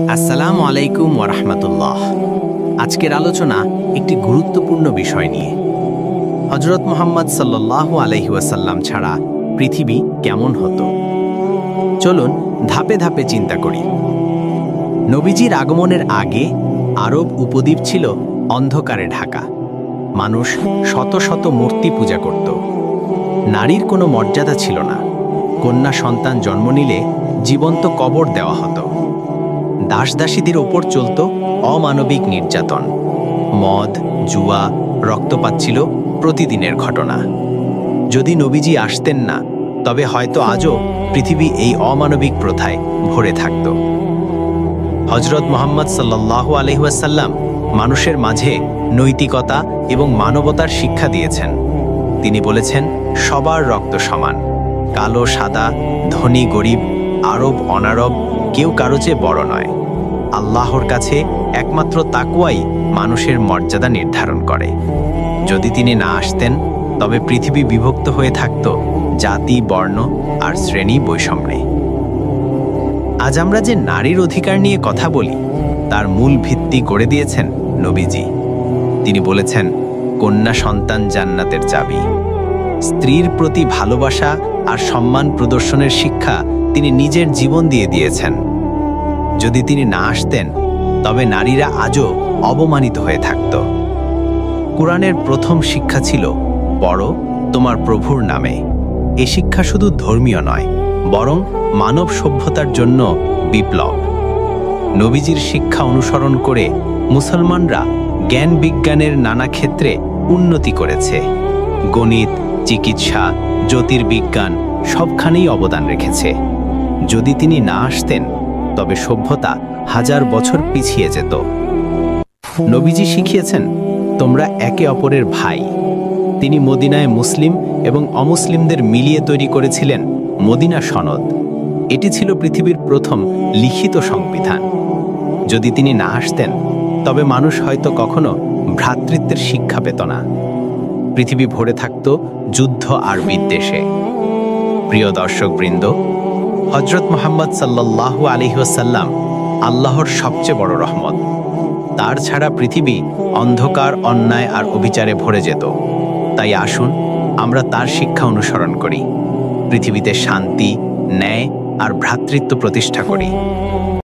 আসসালামু আলাইকুম ওয়া রাহমাতুল্লাহ। আজকের আলোচনা একটি গুরুত্বপূর্ণ বিষয় নিয়ে। হযরত মুহাম্মদ সাল্লাল্লাহু আলাইহি ওয়াসাল্লাম ছাড়া পৃথিবী কেমন হতো? চলুন ধাপে ধাপে চিন্তা করি। নবীজির আগমনের আগে আরব উপদ্বীপ ছিল অন্ধকারে ঢাকা। মানুষ শত শত মূর্তি পূজা করত। নারীর কোনো মর্যাদা ছিল না। কন্যা সন্তান জন্ম নিলে জীবন্ত কবর দেওয়া হতো। দাসদাসীদের ওপর চলত অমানবিক নির্যাতন। মদ, জুয়া, রক্তপাত ছিল প্রতিদিনের ঘটনা। যদি নবীজি আসতেন না, তবে হয়তো আজও পৃথিবী এই অমানবিক প্রথায় ভরে থাকত। হযরত মুহাম্মদ সাল্লাল্লাহু আলাইহি ওয়াসাল্লাম মানুষের মাঝে নৈতিকতা এবং মানবতার শিক্ষা দিয়েছেন। তিনি বলেছেন, সবার রক্ত সমান। কালো সাদা, ধনী গরিব, আরব অনারব, কেউ কারো চেয়ে বড় নয়। আল্লাহর কাছে একমাত্র তাকওয়াই মানুষের মর্যাদা নির্ধারণ করে। যদি তিনি না আসতেন, তবে পৃথিবী বিভক্ত হয়ে থাকত জাতি, বর্ণ আর শ্রেণী বৈষম্যে। আজ আমরা যে নারীর অধিকার নিয়ে কথা বলি, তার মূল ভিত্তি গড়ে দিয়েছেন নবীজি। তিনি বলেছেন, কন্যা সন্তান জান্নাতের চাবি। স্ত্রীর প্রতি ভালোবাসা আর সম্মান প্রদর্শনের শিক্ষা তিনি নিজের জীবন দিয়ে দিয়েছেন। যদি তিনি না আসতেন, তবে নারীরা আজও অবমানিত হয়ে থাকত। কুরআনের প্রথম শিক্ষা ছিল, পড়ো তোমার প্রভুর নামে। এ শিক্ষা শুধু ধর্মীয় নয়, বরং মানব সভ্যতার জন্য বিপ্লব। নবীজির শিক্ষা অনুসরণ করে মুসলমানরা জ্ঞান বিজ্ঞানের নানা ক্ষেত্রে উন্নতি করেছে। গণিত, চিকিৎসা, জ্যোতির্বিজ্ঞান সবখানেই অবদান রেখেছে। যদি তিনি না আসতেন, তবে সভ্যতা হাজার বছর পিছিয়ে যেত। নবীজি শিখিয়েছেন, তোমরা একে অপরের ভাই। তিনি মদিনায় মুসলিম এবং অমুসলিমদের মিলিয়ে তৈরি করেছিলেন মদিনা সনদ। এটি ছিল পৃথিবীর প্রথম লিখিত সংবিধান। যদি তিনি না আসতেন, তবে মানুষ হয়তো কখনো ভ্রাতৃত্বের শিক্ষা পেত না। পৃথিবী ভরে থাকত যুদ্ধ আর বিদ্বেষে। প্রিয় দর্শকবৃন্দ, হযরত মুহাম্মদ সাল্লাল্লাহু আলাইহি ওয়াসাল্লাম আল্লাহর সবচেয়ে বড় রহমত। তার ছাড়া পৃথিবী অন্ধকার, অন্যায় আর অবিচারে ভরে যেত। তাই আসুন আমরা তার শিক্ষা অনুসরণ করি, পৃথিবীতে শান্তি, ন্যায় আর ভ্রাতৃত্ব প্রতিষ্ঠা করি।